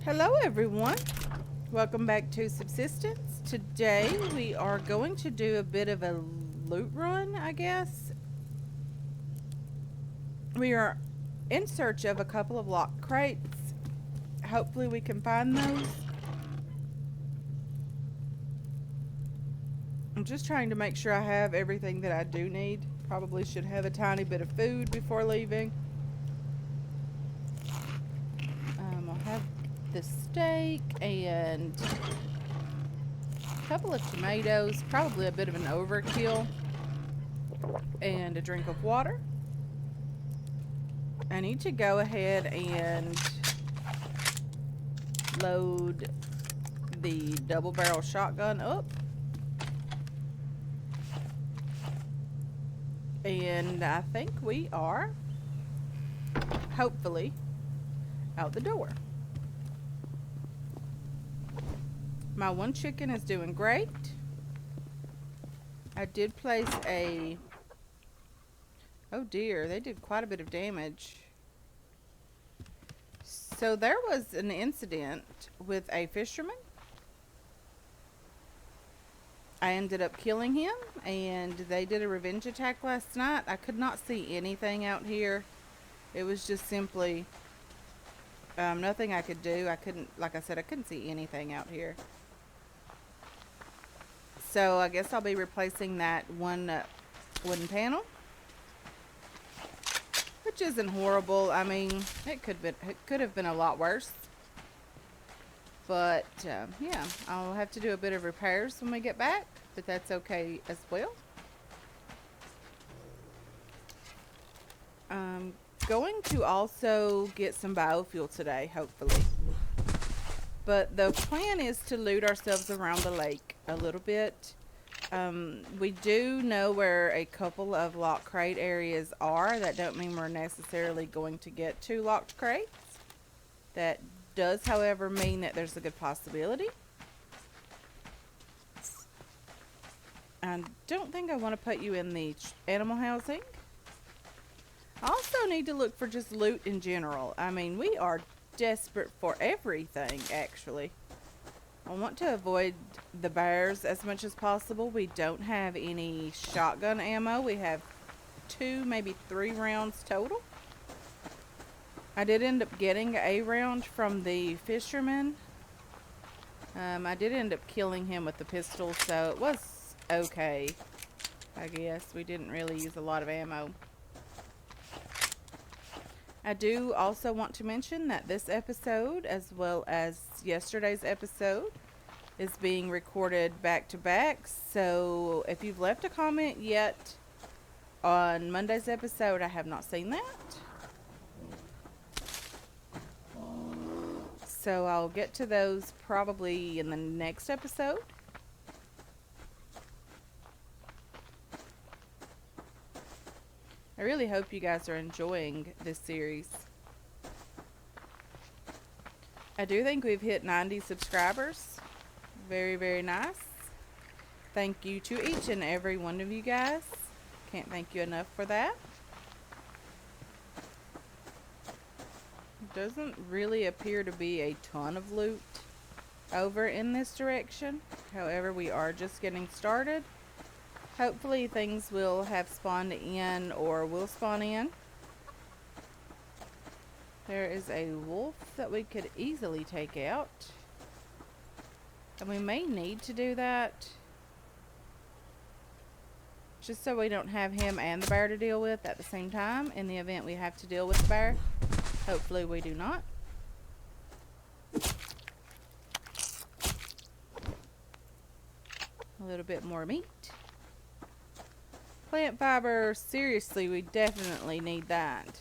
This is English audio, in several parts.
Hello everyone, welcome back to Subsistence. Today we are going to do a bit of a loot run, I guess. We are in search of a couple of locked crates. Hopefully we can find those. I'm just trying to make sure I have everything that I do need. Probably should have a tiny bit of food before leaving. I'll have the steak and a couple of tomatoes, probably a bit of an overkill, and a drink of water. I need to go ahead and load the double barrel shotgun up. And I think we are, hopefully, out the door. My one chicken is doing great. I did place a... Oh dear, they did quite a bit of damage. So there was an incident with a fisherman. I ended up killing him, and they did a revenge attack last night. I could not see anything out here. It was just simply nothing I could do. I couldn't, like I said, I couldn't see anything out here. So I guess I'll be replacing that one wooden panel, which isn't horrible. I mean, it could have been a lot worse. But yeah, I'll have to do a bit of repairs when we get back, but that's okay as well. Going to also get some biofuel today, hopefully. But the plan is to loot ourselves around the lake a little bit. We do know where a couple of locked crate areas are. That don't mean we're necessarily going to get 2 locked crates. That does, however, mean that there's a good possibility. I don't think I want to put you in the animal housing. I also need to look for just loot in general. I mean, we are desperate for everything, actually. I want to avoid the bears as much as possible. We don't have any shotgun ammo. We have 2, maybe 3 rounds total. I did end up getting a round from the fisherman. I did end up killing him with the pistol, so it was okay, I guess. We didn't really use a lot of ammo. I do also want to mention that this episode, as well as yesterday's episode, is being recorded back to back. So if you've left a comment yet on Monday's episode, I have not seen that. So I'll get to those probably in the next episode. I really hope you guys are enjoying this series. I do think we've hit 90 subscribers. Very, very nice. Thank you to each and every one of you guys. Can't thank you enough for that. Doesn't really appear to be a ton of loot over in this direction. However, we are just getting started. Hopefully things will have spawned in or will spawn in. There is a wolf that we could easily take out. And we may need to do that, just so we don't have him and the bear to deal with at the same time in the event we have to deal with the bear. Hopefully we do not. A little bit more meat. Plant fiber, seriously, we definitely need that.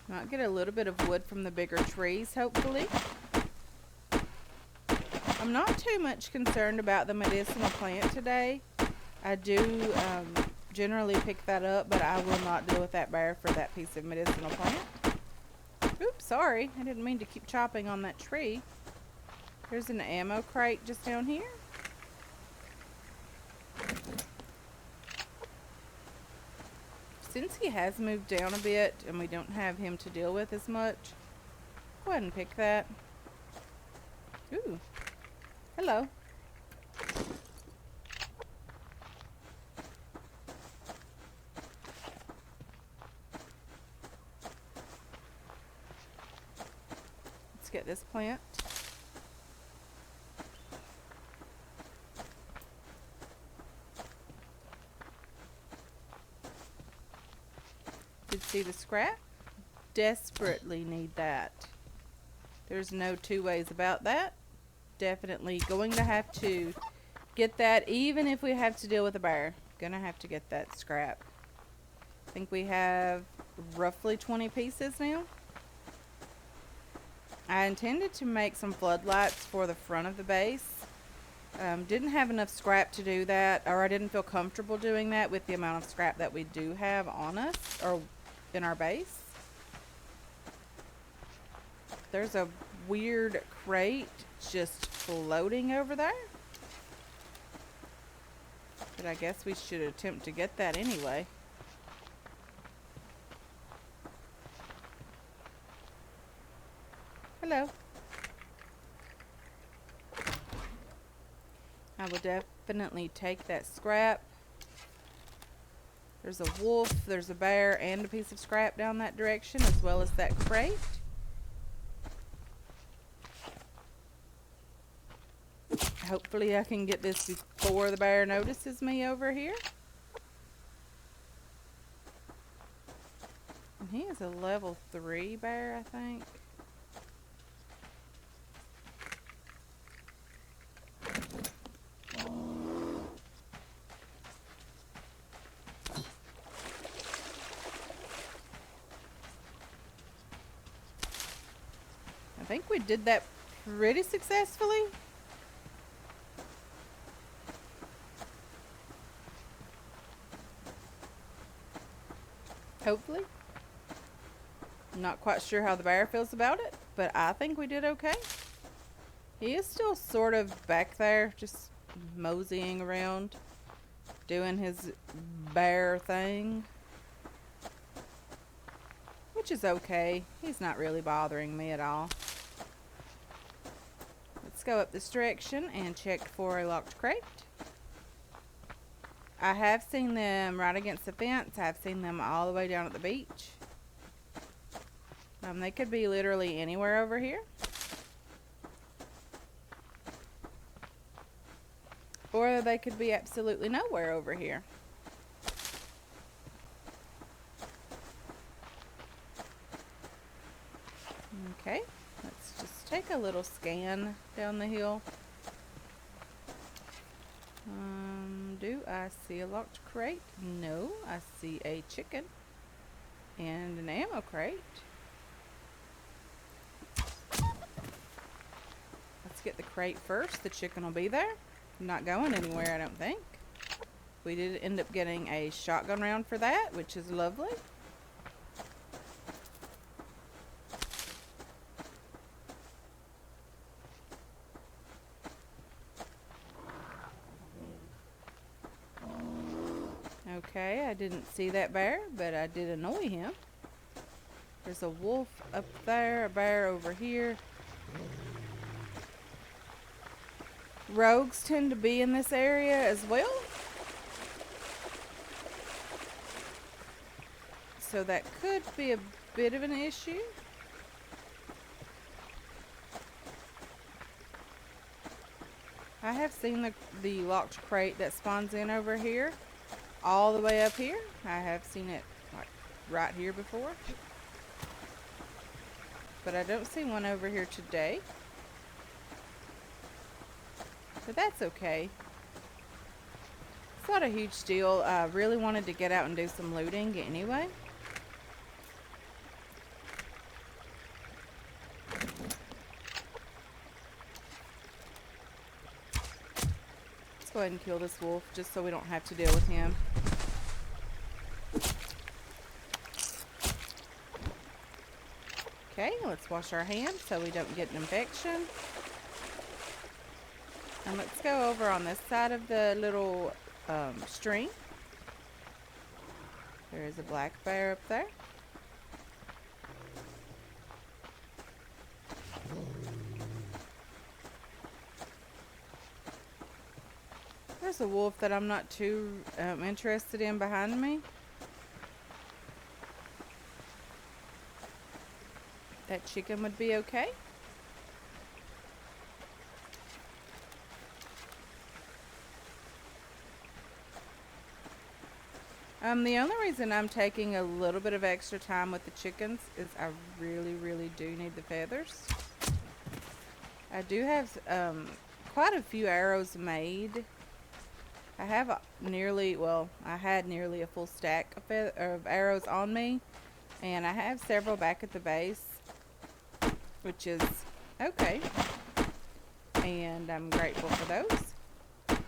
Might get a little bit of wood from the bigger trees, hopefully. I'm not too much concerned about the medicinal plant today. I do generally pick that up, but I will not deal with that bear for that piece of medicinal plant. Oops, sorry. I didn't mean to keep chopping on that tree. There's an ammo crate just down here. Since he has moved down a bit and we don't have him to deal with as much, go ahead and pick that. Ooh. Hello. Let's get this plant. Did see the scrap? Desperately need that. There's no two ways about that. Definitely going to have to get that, even if we have to deal with a bear. Gonna have to get that scrap. I think we have roughly 20 pieces now. I intended to make some floodlights for the front of the base. Didn't have enough scrap to do that, or I didn't feel comfortable doing that with the amount of scrap that we do have on us, or in our base. There's a weird crate just floating over there. But I guess we should attempt to get that anyway. Hello. I will definitely take that scrap. There's a wolf, there's a bear, and a piece of scrap down that direction, as well as that crate. Hopefully I can get this before the bear notices me over here. And he is a level 3 bear, I think. I think we did that pretty successfully. Hopefully. I'm not quite sure how the bear feels about it, but I think we did okay. He is still sort of back there, just moseying around, doing his bear thing, which is okay. He's not really bothering me at all. Let's go up this direction and check for a locked crate. I have seen them right against the fence. I've seen them all the way down at the beach. They could be literally anywhere over here. Or they could be absolutely nowhere over here. Okay, let's just take a little scan down the hill. Do I see a locked crate? No, I see a chicken and an ammo crate. Let's get the crate first. The chicken will be there. Not going anywhere, I don't think. We did end up getting a shotgun round for that, which is lovely. Okay, I didn't see that bear, but I did annoy him. There's a wolf up there, a bear over here. Rogues tend to be in this area as well. So that could be a bit of an issue. I have seen the locked crate that spawns in over here, all the way up here. I have seen it like right here before. But I don't see one over here today. But that's okay. It's not a huge deal. I really wanted to get out and do some looting anyway. Let's go ahead and kill this wolf just so we don't have to deal with him. Okay, let's wash our hands so we don't get an infection. And let's go over on this side of the little stream. There is a black bear up there. There's a wolf that I'm not too interested in behind me. That chicken would be okay. The only reason I'm taking a little bit of extra time with the chickens is I really, really do need the feathers. I do have quite a few arrows made. I have I had nearly a full stack of arrows on me, and I have several back at the base, which is okay, and I'm grateful for those.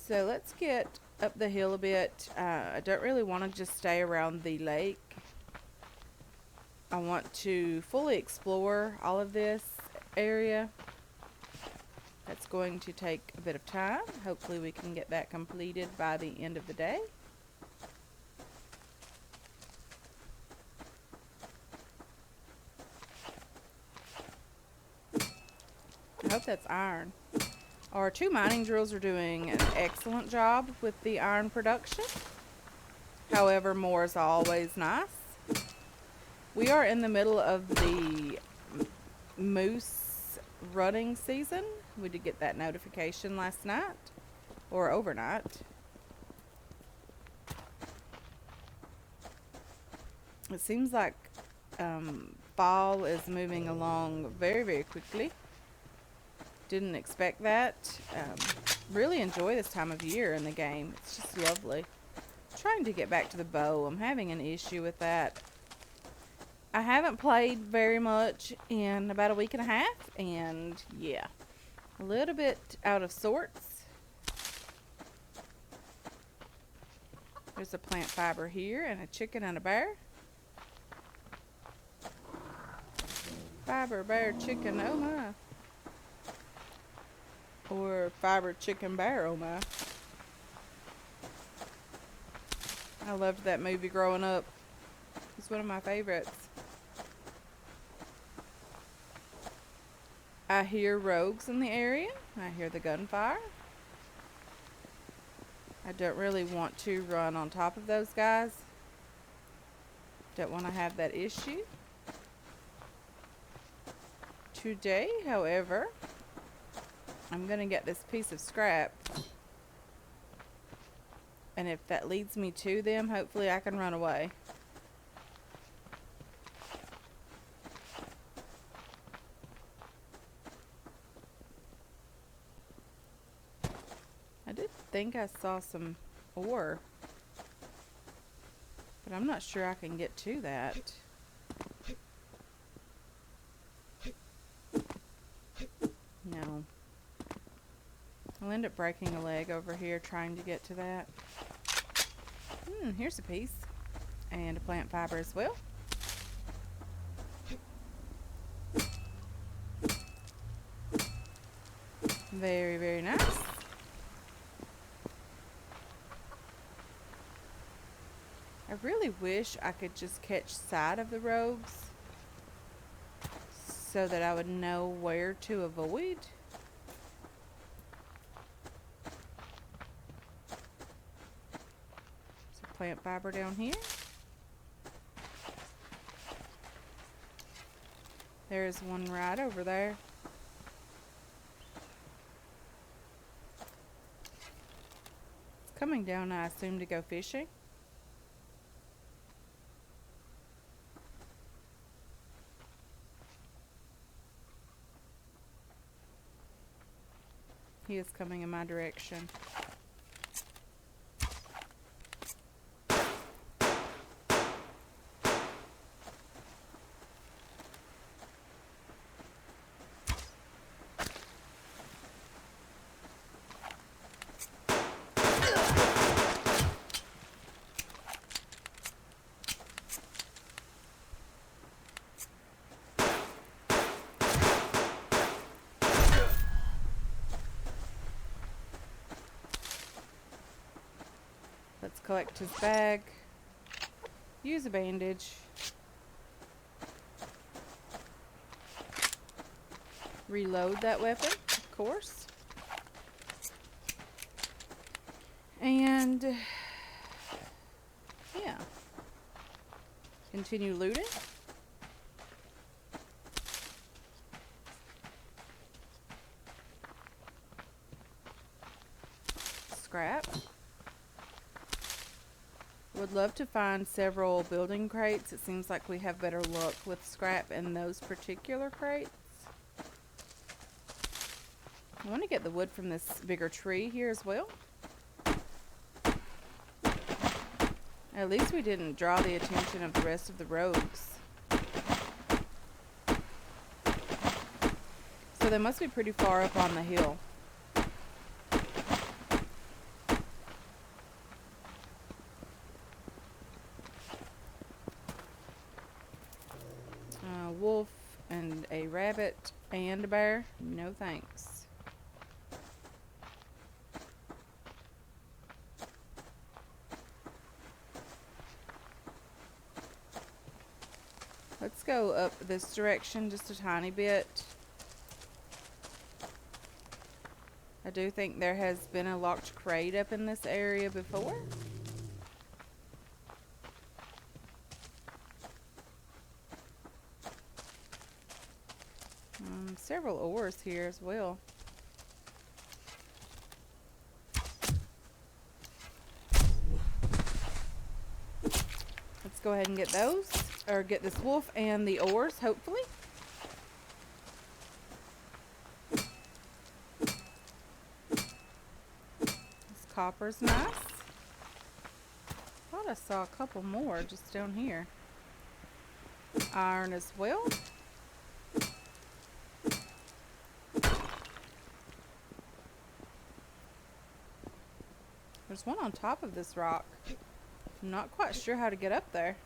So let's get up the hill a bit. I don't really want to just stay around the lake. I want to fully explore all of this area. That's going to take a bit of time. Hopefully we can get that completed by the end of the day. I hope that's iron. Our 2 mining drills are doing an excellent job with the iron production. However, more is always nice. We are in the middle of the moose rutting season. We did get that notification last night, or overnight. It seems like fall is moving along very, very quickly. Didn't expect that. Really enjoy this time of year in the game. It's just lovely. Trying to get back to the bow. I'm having an issue with that. I haven't played very much in about a week and a half, and yeah, a little bit out of sorts. There's a plant fiber here, and a chicken and a bear. Fiber, bear, chicken, oh my. Or fiber, chicken, bear, oh my. I loved that movie growing up. It's one of my favorites. I hear rogues in the area. I hear the gunfire. I don't really want to run on top of those guys. Don't want to have that issue. Today, however, I'm going to get this piece of scrap. And if that leads me to them, hopefully I can run away. I did think I saw some ore, but I'm not sure I can get to that. No. I'll end up breaking a leg over here trying to get to that. Here's a piece. And a plant fiber as well. Very, very nice. I really wish I could just catch sight of the rogues so that I would know where to avoid. Plant fiber down here. There's one right over there. It's coming down, I assume, to go fishing. He is coming in my direction. Let's collect his bag. Use a bandage. Reload that weapon, of course. And yeah, continue looting. Scrap. Would love to find several building crates. It seems like we have better luck with scrap in those particular crates. I want to get the wood from this bigger tree here as well. At least we didn't draw the attention of the rest of the rogues. So they must be pretty far up on the hill. Wolf and a rabbit and a bear. No thanks. Let's go up this direction just a tiny bit. I do think there has been a locked crate up in this area before. Several ores here as well. Let's go ahead and get those, or get this wolf and the ores, hopefully. This copper's nice. Thought I saw a couple more just down here. Iron as well. There's one on top of this rock. I'm not quite sure how to get up there.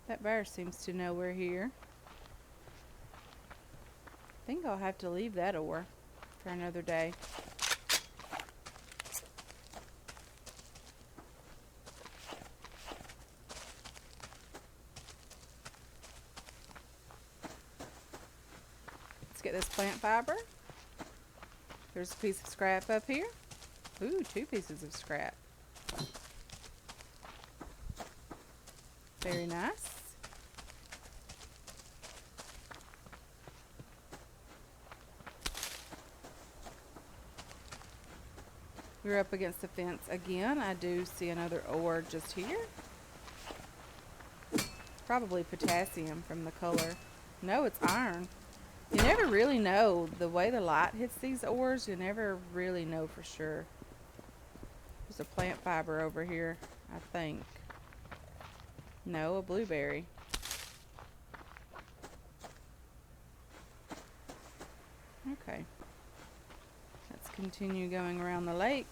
That bear seems to know we're here. I think I'll have to leave that ore for another day. Let's get this plant fiber. There's a piece of scrap up here. Ooh, 2 pieces of scrap. Very nice. We're up against the fence again. I do see another ore just here. Probably potassium from the color. No, it's iron. You never really know. The way the light hits these ores, you never really know for sure. There's a plant fiber over here, I think. No, a blueberry. Okay. Let's continue going around the lake.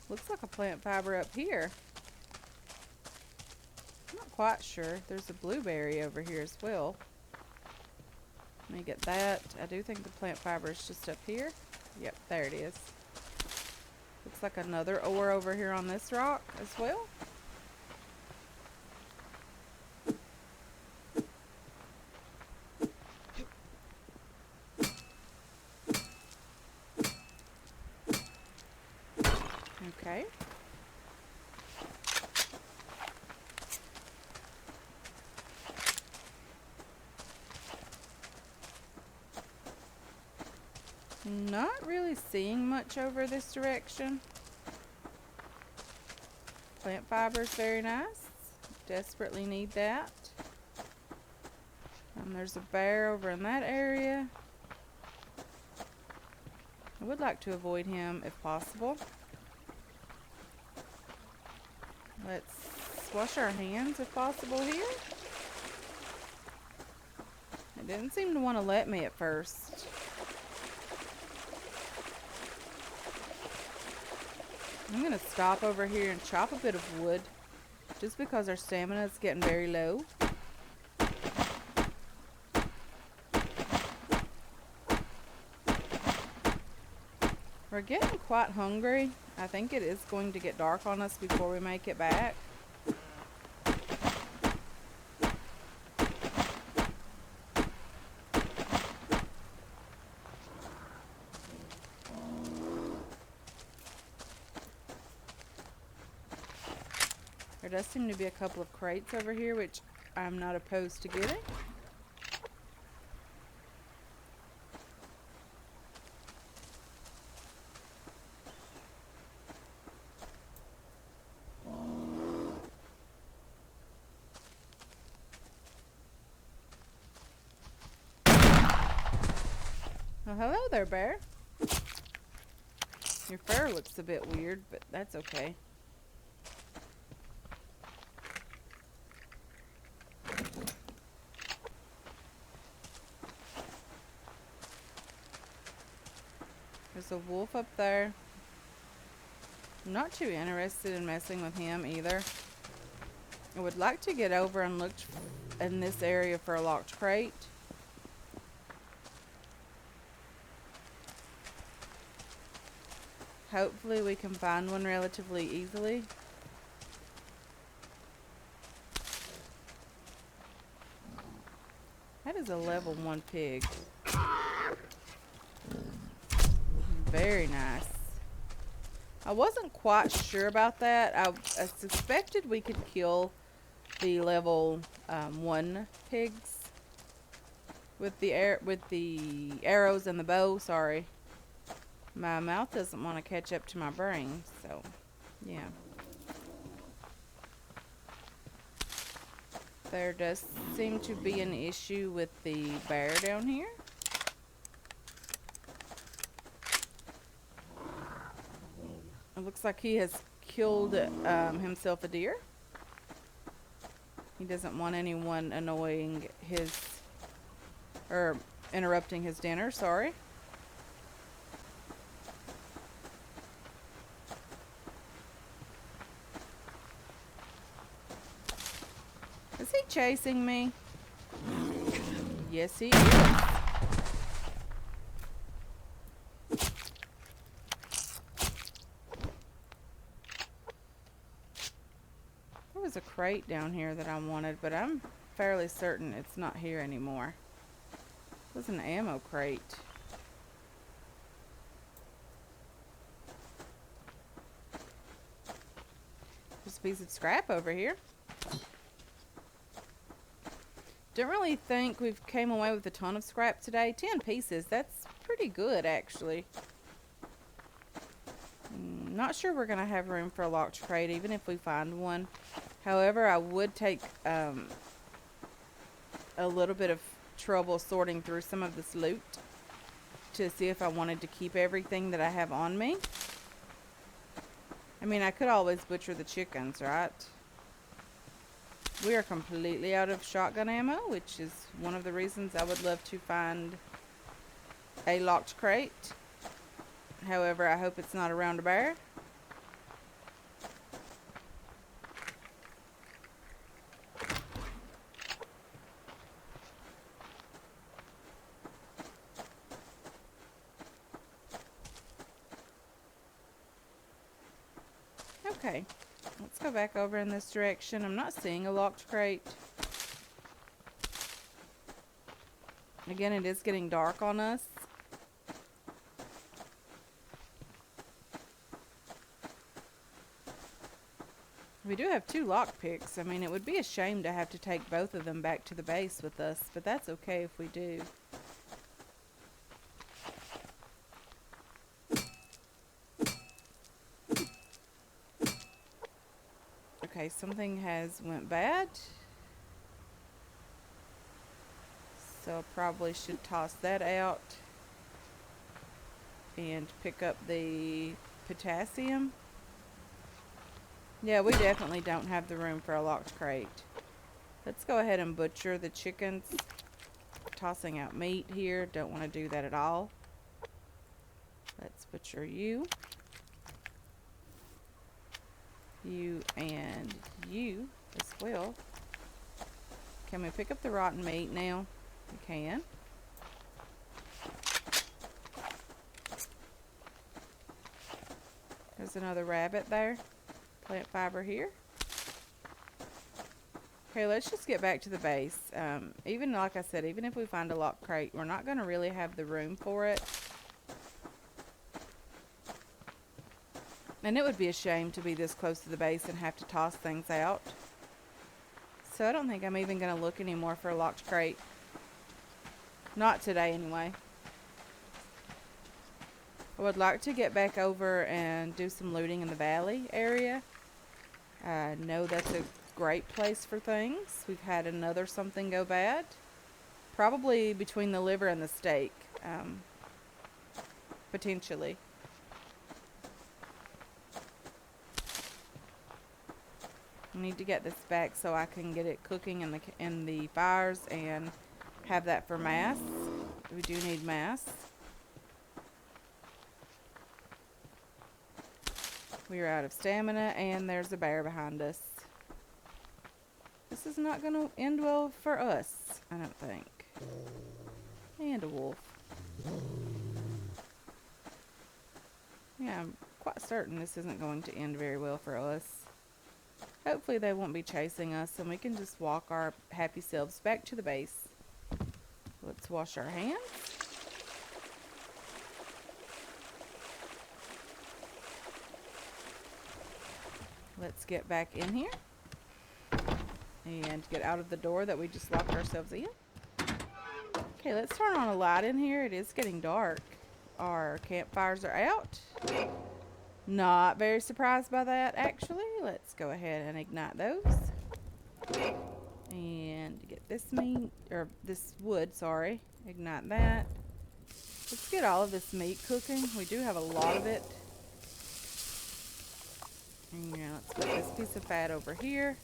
Looks like a plant fiber up here. I'm not quite sure. There's a blueberry over here as well. Let me get that. I do think the plant fiber is just up here. Yep, there it is. Looks like another ore over here on this rock as well. Okay. Not really seeing much over this direction. Plant fiber is very nice. Desperately need that. There's a bear over in that area. I would like to avoid him if possible. Let's wash our hands if possible here. It didn't seem to want to let me at first. I'm going to stop over here and chop a bit of wood just because our stamina is getting very low. We're getting quite hungry. I think it is going to get dark on us before we make it back. There does seem to be a couple of crates over here, which I'm not opposed to getting. Well, hello there, bear. Your fur looks a bit weird, but that's okay. There's a wolf up there. I'm not too interested in messing with him either. I would like to get over and look in this area for a locked crate. Hopefully we can find one relatively easily. That is a level 1 pig. Very nice. I wasn't quite sure about that. I suspected we could kill the level 1 pigs with the arrows and the bow. Sorry. My mouth doesn't want to catch up to my brain, so yeah. There does seem to be an issue with the bear down here. It looks like he has killed himself a deer. He doesn't want anyone annoying his, or interrupting his dinner, sorry. Is he chasing me? Yes, he is. There was a crate down here that I wanted, but I'm fairly certain it's not here anymore. It was an ammo crate. There's a piece of scrap over here. Don't really think we've came away with a ton of scrap today. 10 pieces, that's pretty good actually. Not sure we're gonna have room for a locked crate even if we find one. However, I would take a little bit of trouble sorting through some of this loot to see if I wanted to keep everything that I have on me. I mean, I could always butcher the chickens, right? We are completely out of shotgun ammo, which is one of the reasons I would love to find a locked crate. However, I hope it's not around a bear. Okay, let's go back over in this direction. I'm not seeing a locked crate. Again, it is getting dark on us. We do have 2 lockpicks. I mean, it would be a shame to have to take both of them back to the base with us, but that's okay if we do. Okay, something has went bad. So I probably should toss that out and pick up the potassium. Yeah, we definitely don't have the room for a locked crate. Let's go ahead and butcher the chickens. Tossing out meat here. Don't want to do that at all. Let's butcher you. You and you as well. Can we pick up the rotten meat now? We can. There's another rabbit there. Plant fiber here. Okay, let's just get back to the base. Even like I said, even if we find a locked crate, we're not going to really have the room for it. And it would be a shame to be this close to the base and have to toss things out. So I don't think I'm even going to look anymore for a locked crate. Not today, anyway. I would like to get back over and do some looting in the valley area. I know that's a great place for things. We've had another something go bad. Probably between the liver and the steak. Potentially. I need to get this back so I can get it cooking in the fires and have that for mass. We do need mass. We are out of stamina and there's a bear behind us. This is not going to end well for us, I don't think. And a wolf. Yeah, I'm quite certain this isn't going to end very well for us. Hopefully they won't be chasing us and we can just walk our happy selves back to the base. Let's wash our hands. Let's get back in here and get out of the door that we just locked ourselves in. Okay, let's turn on a light in here. It is getting dark. Our campfires are out. Not very surprised by that, actually. Let's go ahead and ignite those. And get this meat, or this wood, sorry. Ignite that. Let's get all of this meat cooking. We do have a lot of it. And let's put this piece of fat over here.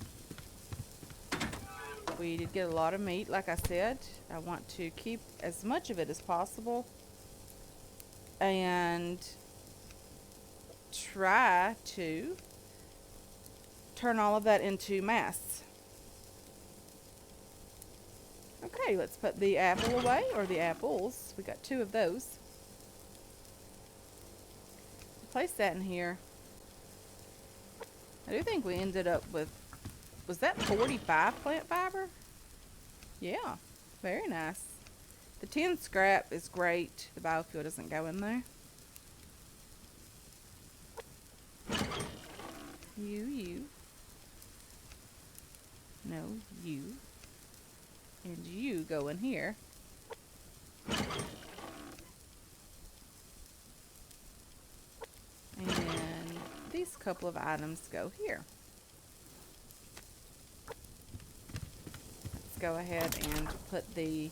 We did get a lot of meat, like I said. I want to keep as much of it as possible. And try to turn all of that into mass. Okay, let's put the apple away, or the apples. We got 2 of those. Place that in here. I do think we ended up with, was that 45 plant fiber? Yeah, very nice. The 10 scrap is great. The biofuel doesn't go in there. You. No, you. And you go in here. And these couple of items go here. Let's go ahead and put the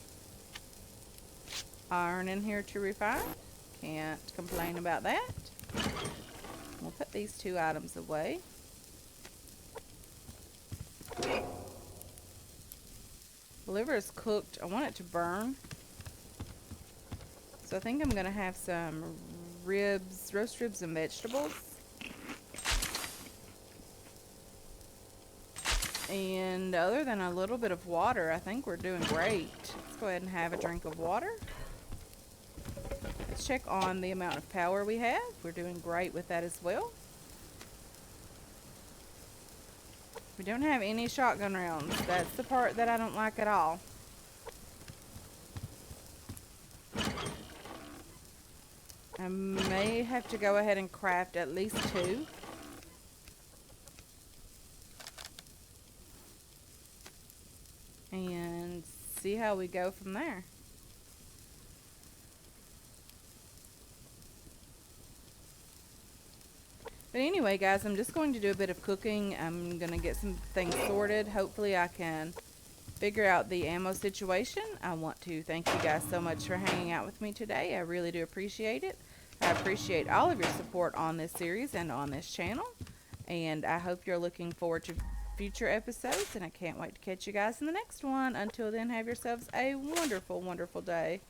iron in here to refine. Can't complain about that. We'll put these 2 items away. The liver is cooked. I want it to burn. So I think I'm going to have some ribs, roast ribs and vegetables. And other than a little bit of water, I think we're doing great. Let's go ahead and have a drink of water. Let's check on the amount of power we have. We're doing great with that as well. We don't have any shotgun rounds. That's the part that I don't like at all. I may have to go ahead and craft at least 2. And see how we go from there. But anyway, guys, I'm just going to do a bit of cooking. I'm going to get some things sorted. Hopefully I can figure out the ammo situation. I want to thank you guys so much for hanging out with me today. I really do appreciate it. I appreciate all of your support on this series and on this channel. And I hope you're looking forward to future episodes. And I can't wait to catch you guys in the next one. Until then, have yourselves a wonderful, wonderful day.